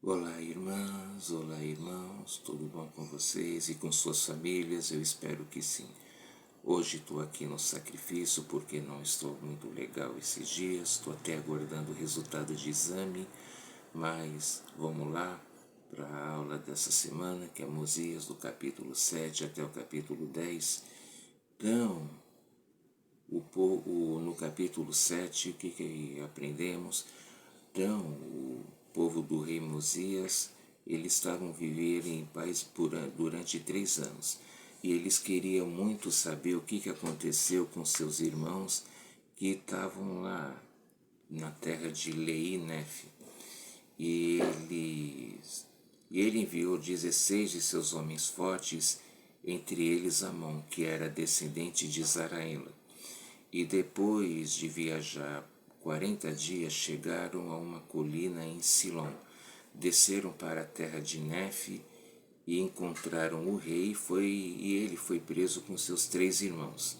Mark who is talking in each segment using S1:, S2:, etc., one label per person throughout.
S1: Olá, irmãs, olá, irmãos, tudo bom com vocês e com suas famílias? Eu espero que sim. Hoje estou aqui no sacrifício porque não estou muito legal esses dias, estou até aguardando o resultado de exame, mas vamos lá para a aula dessa semana, que é Mosias, do capítulo 7 até o capítulo 10. Então, no capítulo 7, o que aprendemos? Então, o povo do rei Mosias, eles estavam vivendo em paz durante 3 anos. E eles queriam muito saber o que aconteceu com seus irmãos que estavam lá na terra de Lei-Nefe. E ele enviou 16 de seus homens fortes, entre eles Amon, que era descendente de Zaraela. E depois de viajar 40 dias, chegaram a uma colina em Silom. Desceram para a terra de Nefe e encontraram o rei, e ele foi preso com seus 3 irmãos.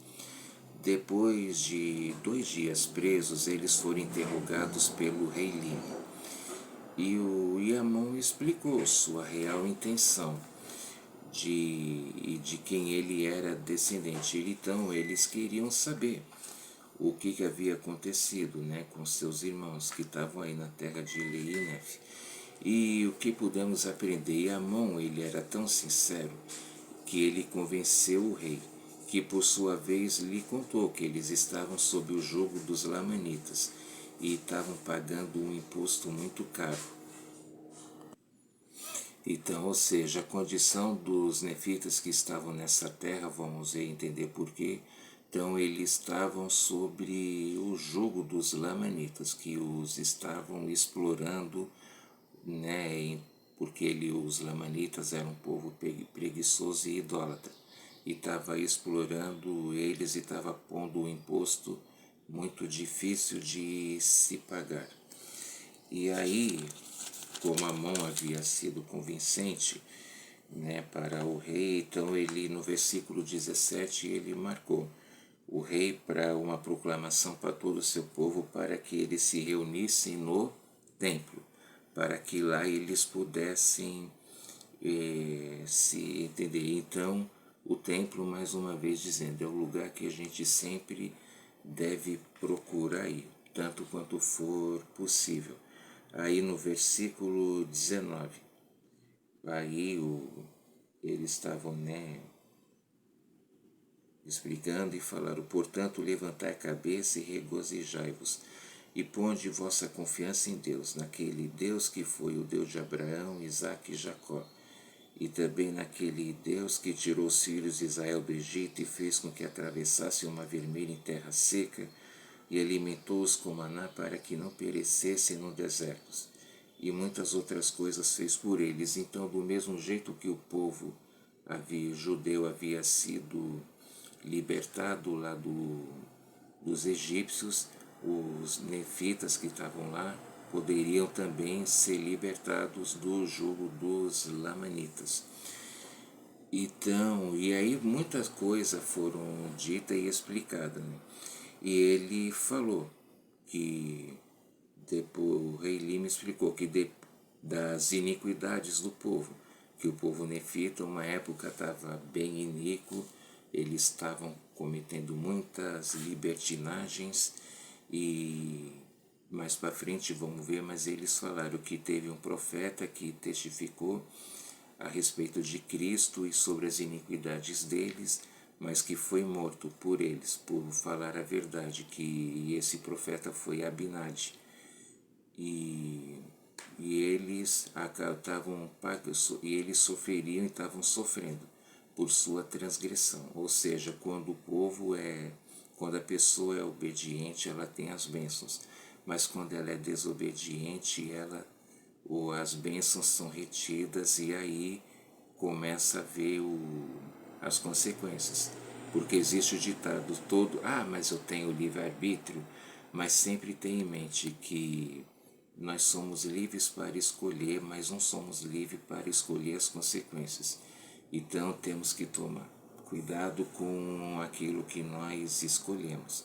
S1: Depois de 2 dias presos, eles foram interrogados pelo rei Lime. E o Iamon explicou sua real intenção de quem ele era descendente. Então, eles queriam saber o que havia acontecido, com seus irmãos que estavam aí na terra de Leinef. E o que pudemos aprender? E Amon, ele era tão sincero que ele convenceu o rei, que por sua vez lhe contou que eles estavam sob o jugo dos lamanitas e estavam pagando um imposto muito caro. Então, ou seja, a condição dos nefitas que estavam nessa terra, vamos entender porquê. Então, eles estavam sobre o jugo dos lamanitas, que os estavam explorando, porque os lamanitas eram um povo preguiçoso e idólatra. E estava explorando eles e estava pondo um imposto muito difícil de se pagar. E aí, como Amon havia sido convincente, para o rei, então ele, no versículo 17, ele marcou o rei para uma proclamação para todo o seu povo, para que eles se reunissem no templo, para que lá eles pudessem se entender. Então, o templo, mais uma vez dizendo, é o lugar que a gente sempre deve procurar ir, tanto quanto for possível. Aí no versículo 19, aí eles estavam explicando e falaram: portanto, levantai a cabeça e regozijai-vos, e ponde vossa confiança em Deus, naquele Deus que foi o Deus de Abraão, Isaque e Jacó, e também naquele Deus que tirou os filhos de Israel do Egito e fez com que atravessassem o mar vermelho em terra seca, e alimentou-os com maná para que não perecessem no deserto. E muitas outras coisas fez por eles. Então, do mesmo jeito que o povo judeu havia sido libertado lá dos egípcios, os nefitas que estavam lá poderiam também ser libertados do jugo dos lamanitas. Então, e aí muitas coisas foram ditas e explicadas. E ele falou que depois o rei Lima explicou que das iniquidades do povo, que o povo nefita, uma época estava bem iníquo, eles estavam cometendo muitas libertinagens e mais para frente vamos ver, mas eles falaram que teve um profeta que testificou a respeito de Cristo e sobre as iniquidades deles, mas que foi morto por eles, por falar a verdade, que esse profeta foi Abinadi. E eles e eles sofreriam e estavam sofrendo por sua transgressão. Ou seja, quando a pessoa é obediente, ela tem as bênçãos, mas quando ela é desobediente, ou as bênçãos são retidas e aí começa a ver as consequências. Porque existe o ditado todo, mas eu tenho livre-arbítrio, mas sempre tenha em mente que nós somos livres para escolher, mas não somos livres para escolher as consequências. Então temos que tomar cuidado com aquilo que nós escolhemos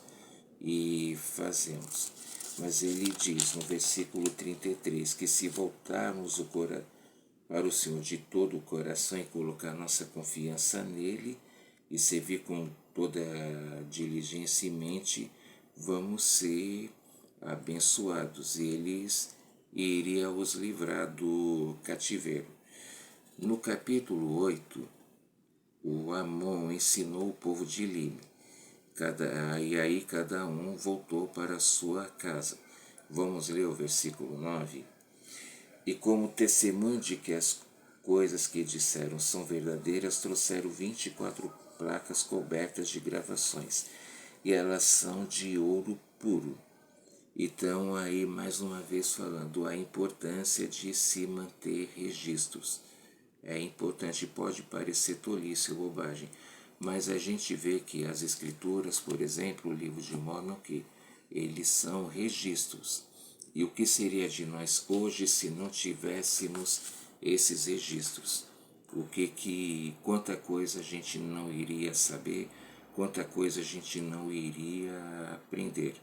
S1: e fazemos. Mas ele diz no versículo 33 que se voltarmos para o Senhor de todo o coração e colocar nossa confiança nele e servir com toda diligência e mente, vamos ser abençoados. Eles iria os livrar do cativeiro. No capítulo 8, o Amon ensinou o povo de Lime. E aí cada um voltou para a sua casa. Vamos ler o versículo 9. E como testemunho de que as coisas que disseram são verdadeiras, trouxeram 24 placas cobertas de gravações, e elas são de ouro puro. Então, aí mais uma vez falando a importância de se manter registros. É importante, pode parecer tolice ou bobagem, mas a gente vê que as escrituras, por exemplo, o livro de Mórmon, que eles são registros. E o que seria de nós hoje se não tivéssemos esses registros? Quanta coisa a gente não iria saber, quanta coisa a gente não iria aprender.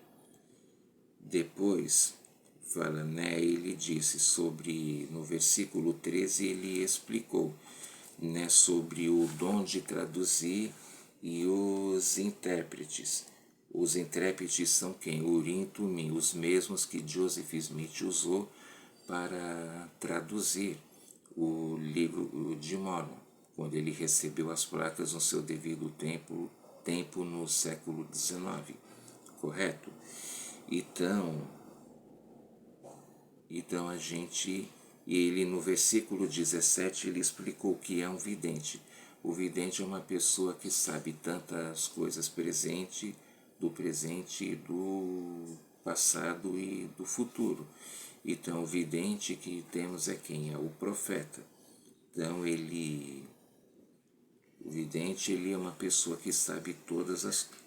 S1: Depois, fala, né, ele disse sobre, no versículo 13, ele explicou, né, sobre o dom de traduzir e os intérpretes. Os intérpretes são quem? Urim e Tumim, os mesmos que Joseph Smith usou para traduzir o livro de Mórmon, quando ele recebeu as placas no seu devido tempo no século XIX, correto? Então a gente, ele no versículo 17, ele explicou o que é um vidente. O vidente é uma pessoa que sabe tantas coisas do presente, do passado e do futuro. Então o vidente que temos é quem? É o profeta. Então o vidente, ele é uma pessoa que sabe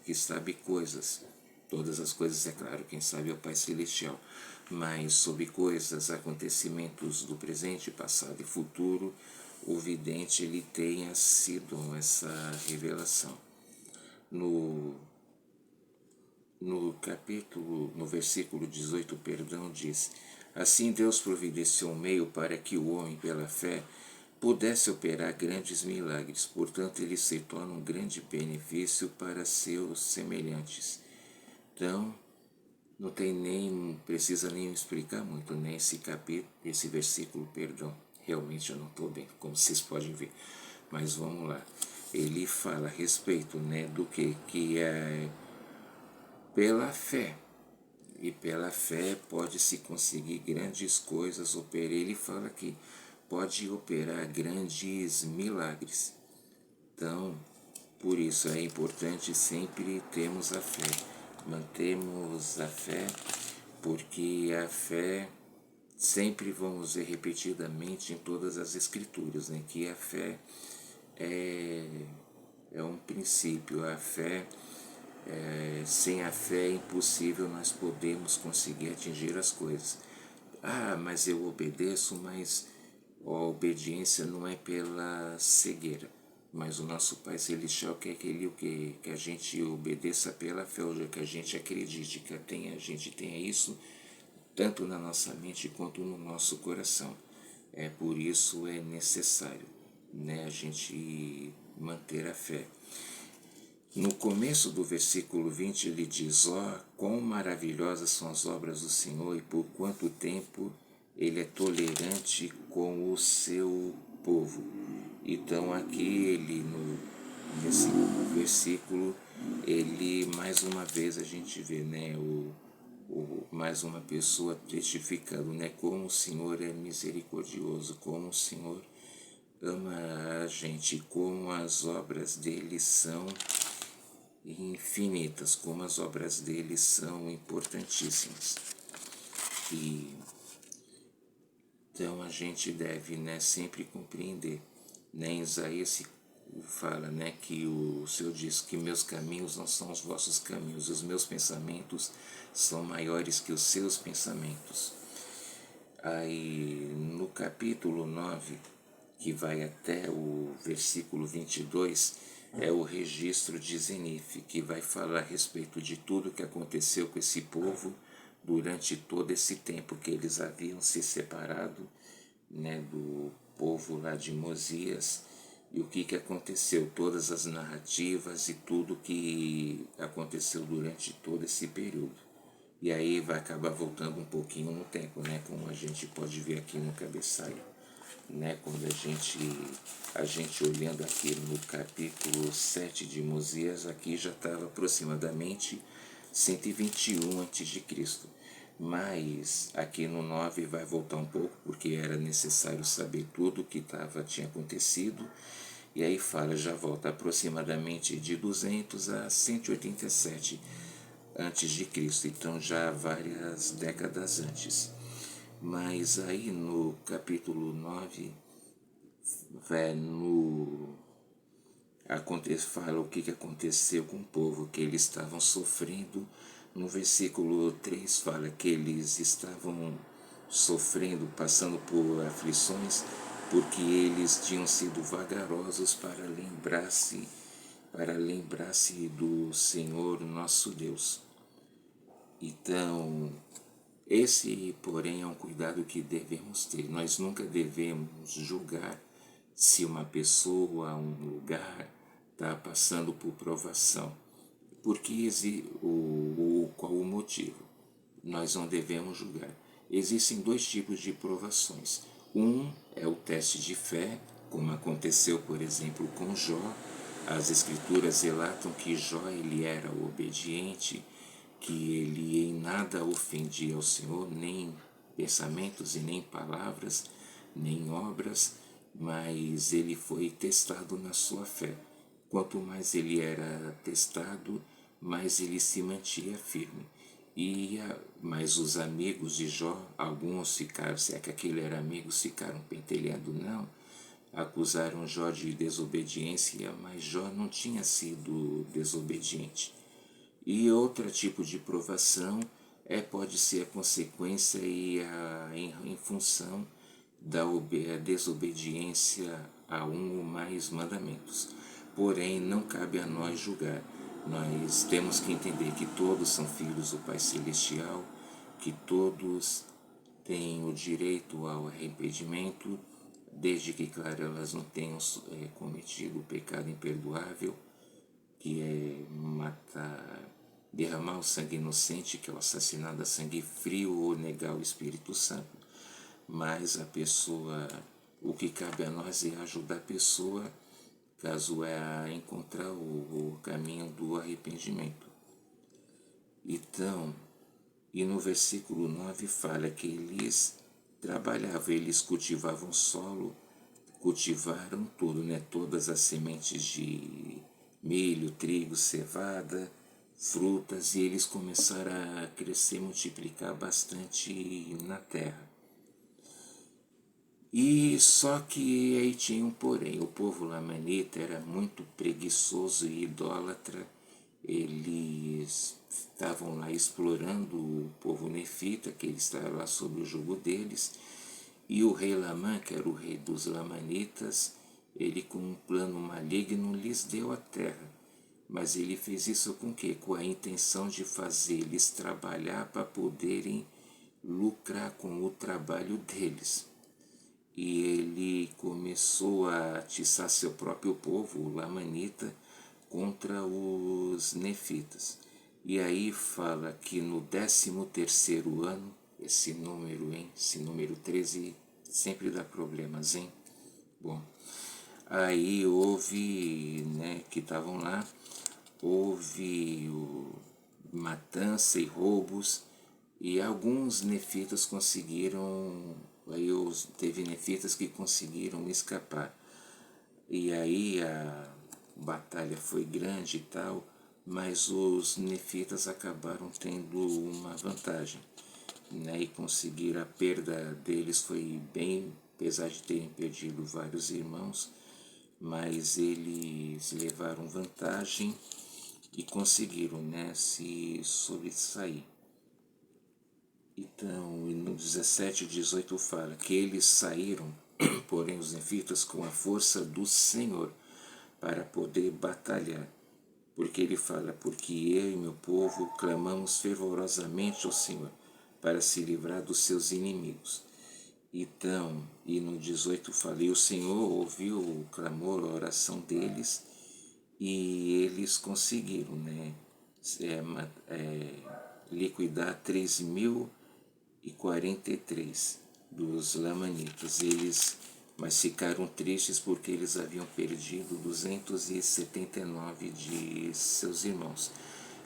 S1: que sabe coisas. Todas as coisas, é claro, quem sabe é o Pai Celestial. Mas sobre coisas, acontecimentos do presente, passado e futuro, o vidente, ele tem sido essa revelação. No versículo 18, perdão, diz: assim Deus providenciou um meio para que o homem, pela fé, pudesse operar grandes milagres. Portanto, ele se torna um grande benefício para seus semelhantes. Então, não precisa nem explicar muito, né? Esse versículo, perdão. Realmente eu não estou bem, como vocês podem ver. Mas vamos lá. Ele fala a respeito, né, do que é pela fé. E pela fé pode-se conseguir grandes coisas. Ele fala que pode operar grandes milagres. Então, por isso é importante sempre termos a fé. Mantemos a fé, porque a fé, sempre vamos ver repetidamente em todas as escrituras, né, que a fé é um princípio. A fé, sem a fé é impossível nós podemos conseguir atingir as coisas. Ah, mas eu obedeço, mas a obediência não é pela cegueira. Mas o nosso Pai Celestial quer que a gente obedeça pela fé, ou seja, que a gente acredite, que a gente tenha isso tanto na nossa mente quanto no nosso coração. Por isso é necessário, né, a gente manter a fé. No começo do versículo 20 ele diz: ó, quão maravilhosas são as obras do Senhor e por quanto tempo ele é tolerante com o seu povo. Então aqui nesse versículo, ele mais uma vez a gente vê, né, mais uma pessoa testificando, né, como o Senhor é misericordioso, como o Senhor ama a gente, como as obras dele são infinitas, como as obras dele são importantíssimas. E então a gente deve, né, sempre compreender, né, em Isaías fala, né, que o Senhor diz que meus caminhos não são os vossos caminhos, os meus pensamentos são maiores que os seus pensamentos. Aí no capítulo 9, que vai até o versículo 22, é o registro de Zenife, que vai falar a respeito de tudo que aconteceu com esse povo durante todo esse tempo que eles haviam se separado, né, do povo lá de Mosias. E o que aconteceu, todas as narrativas e tudo que aconteceu durante todo esse período. E aí vai acabar voltando um pouquinho no tempo, né, como a gente pode ver aqui no cabeçalho, né, quando a gente olhando aqui no capítulo 7 de Mosias, aqui já estava aproximadamente 121 a.C. Mas aqui no 9 vai voltar um pouco, porque era necessário saber tudo o que tinha acontecido. E aí fala, já volta aproximadamente de 200 a 187 antes de Cristo, então já várias décadas antes. Mas aí no capítulo 9, fala o que aconteceu com o povo, que eles estavam sofrendo. No versículo 3 fala que eles estavam sofrendo, passando por aflições, porque eles tinham sido vagarosos para lembrar-se do Senhor nosso Deus. Então, esse, porém, é um cuidado que devemos ter. Nós nunca devemos julgar se uma pessoa, um lugar, está passando por provação. Porque qual o motivo? Nós não devemos julgar. Existem dois tipos de provações. Um é o teste de fé, como aconteceu, por exemplo, com Jó. As escrituras relatam que Jó ele era obediente, que ele em nada ofendia ao Senhor, nem pensamentos e nem palavras, nem obras, mas ele foi testado na sua fé. Quanto mais ele era testado, mais ele se mantinha firme. Mas os amigos de Jó, alguns ficaram, se é que aquele era amigos, ficaram pentelhando, não, acusaram Jó de desobediência, mas Jó não tinha sido desobediente. E outro tipo de provação pode ser a consequência em função da desobediência a um ou mais mandamentos. Porém, não cabe a nós julgar. Nós temos que entender que todos são filhos do Pai Celestial, que todos têm o direito ao arrependimento, desde que, claro, elas não tenham cometido o pecado imperdoável, que é derramar o sangue inocente, que é o assassinato a sangue frio, ou negar o Espírito Santo. Mas o que cabe a nós é ajudar a pessoa, caso encontrar o caminho do arrependimento. Então, e no versículo 9 fala que eles trabalhavam, eles cultivavam solo, cultivaram tudo, né? Todas as sementes de milho, trigo, cevada, frutas, e eles começaram a crescer, multiplicar bastante na terra. E só que aí tinha um porém, o povo lamanita era muito preguiçoso e idólatra. Eles estavam lá explorando o povo nefita, que ele estava lá sob o jugo deles, e o rei Lamã, que era o rei dos lamanitas, ele com um plano maligno lhes deu a terra. Mas ele fez isso com quê? Com a intenção de fazer eles trabalhar para poderem lucrar com o trabalho deles. E ele começou a atiçar seu próprio povo, o Lamanita, contra os nefitas. E aí fala que no 13º ano, esse número, hein? Esse número 13 sempre dá problemas, hein? Bom, aí houve, né, que estavam lá, houve matança e roubos, e alguns nefitas conseguiram, teve nefitas que conseguiram escapar. E aí a batalha foi grande e tal, mas os nefitas acabaram tendo uma vantagem, né? E conseguiram, a perda deles foi bem, apesar de terem perdido vários irmãos, mas eles levaram vantagem e conseguiram, né, se sobressair. Então, no 17 e 18 fala que eles saíram, porém os nefitas, com a força do Senhor para poder batalhar. Porque ele fala, porque eu e meu povo clamamos fervorosamente ao Senhor. para se livrar dos seus inimigos. Então, e no 18 falei, o Senhor ouviu o clamor, a oração deles, e eles conseguiram, né, liquidar 3.043 dos lamanitas. Mas ficaram tristes porque eles haviam perdido 279 de seus irmãos.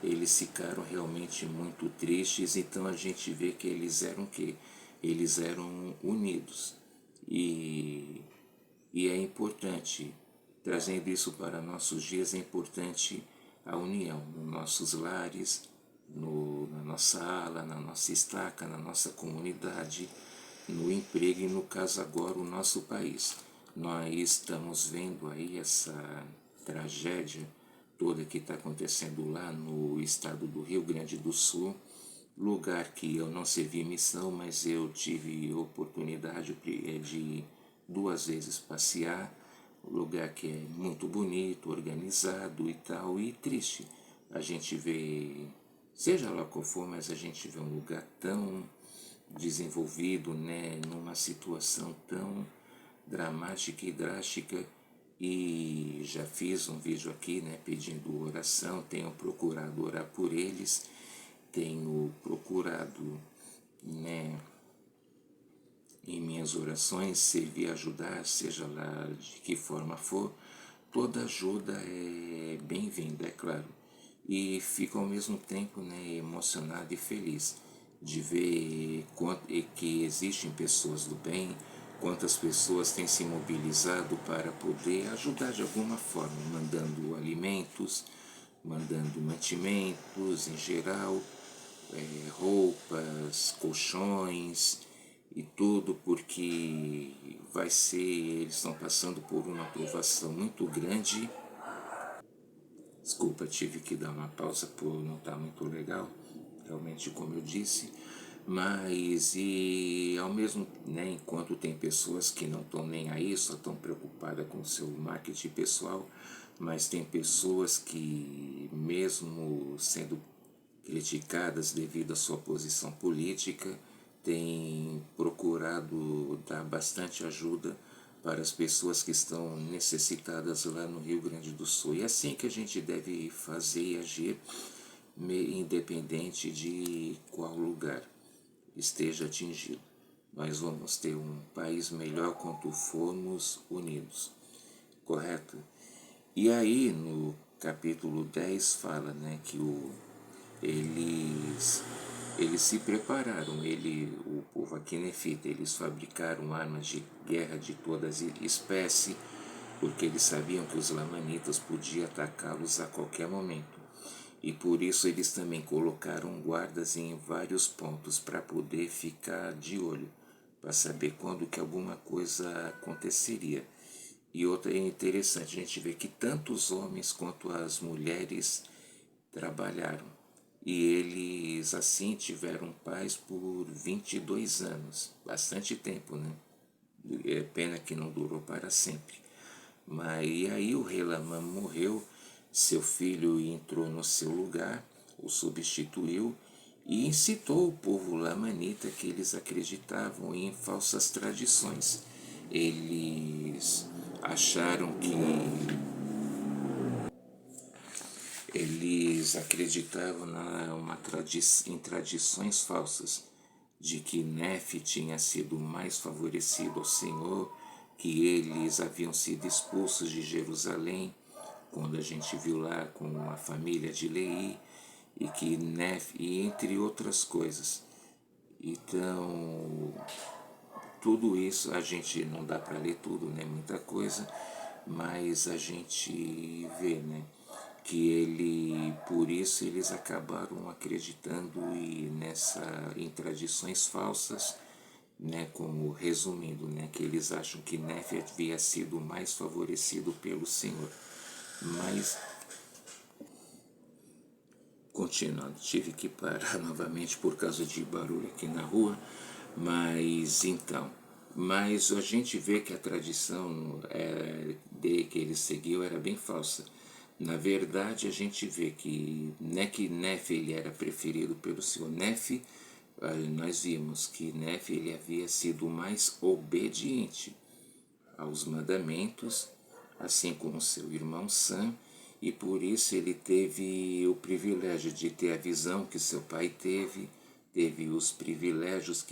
S1: Eles ficaram realmente muito tristes, então a gente vê que eles eram eles eram unidos. E é importante, trazendo isso para nossos dias, é importante a união nos nossos lares, na nossa ala, na nossa estaca, na nossa comunidade, no emprego e, no caso agora, o nosso país. Nós estamos vendo aí essa tragédia toda que está acontecendo lá no estado do Rio Grande do Sul, lugar que eu não servi missão, mas eu tive oportunidade de 2 vezes passear, um lugar que é muito bonito, organizado e tal, e triste. A gente vê, seja lá qual for, mas a gente vê um lugar tão desenvolvido, né, numa situação tão dramática e drástica, e já fiz um vídeo aqui, né, pedindo oração, tenho procurado orar por eles, tenho procurado, né, em minhas orações servir, ajudar, seja lá de que forma for. Toda ajuda é bem-vinda, é claro, e fico ao mesmo tempo, né, emocionado e feliz de ver que existem pessoas do bem, quantas pessoas têm se mobilizado para poder ajudar de alguma forma, mandando alimentos, mandando mantimentos em geral, roupas, colchões e tudo, porque eles estão passando por uma provação muito grande. Desculpa, tive que dar uma pausa por não estar muito legal, realmente, como eu disse. Mas, e ao mesmo, né, enquanto tem pessoas que não estão nem aí, só estão preocupadas com o seu marketing pessoal, mas tem pessoas que, mesmo sendo criticadas devido à sua posição política, têm procurado dar bastante ajuda para as pessoas que estão necessitadas lá no Rio Grande do Sul. E é assim que a gente deve fazer e agir, independente de qual lugar esteja atingido. Nós vamos ter um país melhor quando formos unidos, correto? E aí no capítulo 10 fala, né, que eles se prepararam, o povo aqui nefita, eles fabricaram armas de guerra de todas espécies, porque eles sabiam que os lamanitas podiam atacá-los a qualquer momento. E por isso eles também colocaram guardas em vários pontos para poder ficar de olho, para saber quando que alguma coisa aconteceria. E outra é interessante, a gente vê que tanto os homens quanto as mulheres trabalharam. E eles assim tiveram paz por 22 anos, bastante tempo, né? É pena que não durou para sempre. Mas e aí o rei Lamã morreu, seu filho entrou no seu lugar, o substituiu e incitou o povo lamanita que eles acreditavam em falsas tradições. Eles acharam que eles acreditavam em tradições falsas, de que Nefe tinha sido mais favorecido ao Senhor, que eles haviam sido expulsos de Jerusalém, quando a gente viu lá com a família de Leí, e que Nefe, e entre outras coisas. Então, tudo isso a gente não dá para ler tudo, né, muita coisa, mas a gente vê, né, que por isso eles acabaram acreditando em tradições falsas, né, como resumindo, né, que eles acham que Nefe havia sido mais favorecido pelo Senhor. Mas, continuando, tive que parar novamente por causa de barulho aqui na rua, mas a gente vê que a tradição de que ele seguiu era bem falsa. Na verdade, a gente vê que Nefe ele era preferido pelo Senhor. Nefe nós vimos que Nefe ele havia sido mais obediente aos mandamentos, assim como seu irmão Sam, e por isso ele teve o privilégio de ter a visão que seu pai teve os privilégios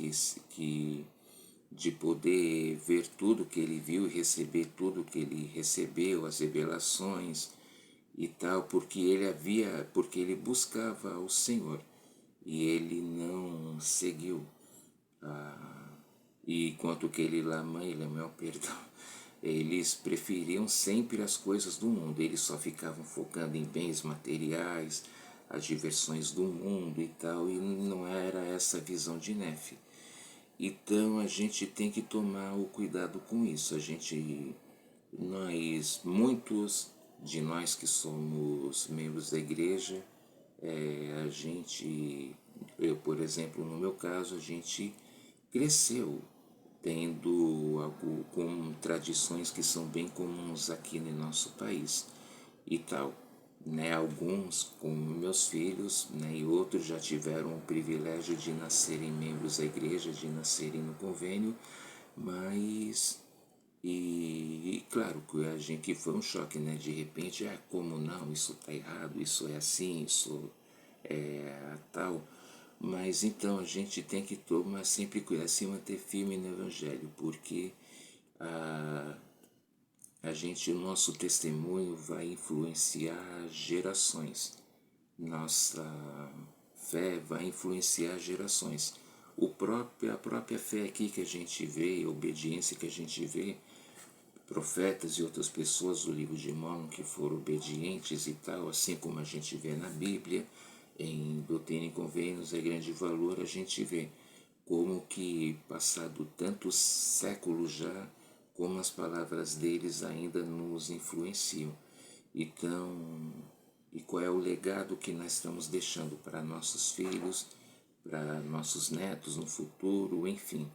S1: de poder ver tudo que ele viu e receber tudo que ele recebeu, as revelações e tal, porque ele buscava o Senhor e ele não seguiu. E quanto que ele lá, mãe, ele é meu perdão, eles preferiam sempre as coisas do mundo, eles só ficavam focando em bens materiais, as diversões do mundo e tal, e não era essa a visão de Nefe. Então a gente tem que tomar o cuidado com isso. Muitos de nós que somos membros da igreja, eu por exemplo, no meu caso, a gente cresceu tendo algo com tradições que são bem comuns aqui no nosso país e tal. Né, alguns, como meus filhos, né, e outros já tiveram o privilégio de nascerem membros da igreja, de nascerem no convênio, mas claro que a gente que foi um choque, né? De repente, como não, isso tá errado, isso é assim, isso é tal. Mas então a gente tem que tomar sempre cuidado, se manter firme no Evangelho, porque o nosso testemunho vai influenciar gerações. Nossa fé vai influenciar gerações. A própria fé aqui que a gente vê, a obediência que a gente vê, profetas e outras pessoas do livro de Mórmon que foram obedientes e tal, assim como a gente vê na Bíblia, em Doutrina e Convênios, é grande valor, a gente vê como que, passado tantos séculos já, como as palavras deles ainda nos influenciam. Então, e qual é o legado que nós estamos deixando para nossos filhos, para nossos netos no futuro, enfim.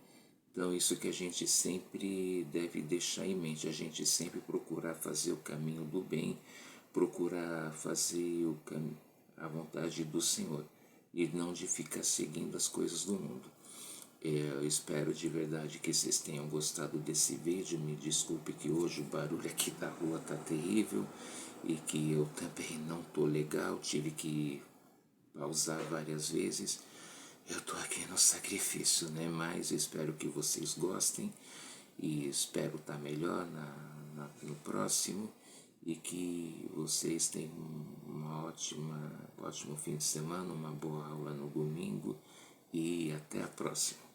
S1: Então, isso que a gente sempre deve deixar em mente, a gente sempre procurar fazer o caminho do bem, procurar fazer a vontade do Senhor e não de ficar seguindo as coisas do mundo. Eu espero de verdade que vocês tenham gostado desse vídeo. Me desculpe que hoje o barulho aqui da rua tá terrível e que eu também não tô legal, tive que pausar várias vezes. Eu tô aqui no sacrifício, né? Mas espero que vocês gostem e espero estar melhor no próximo e que vocês tenham ótimo fim de semana, uma boa aula no domingo e até a próxima.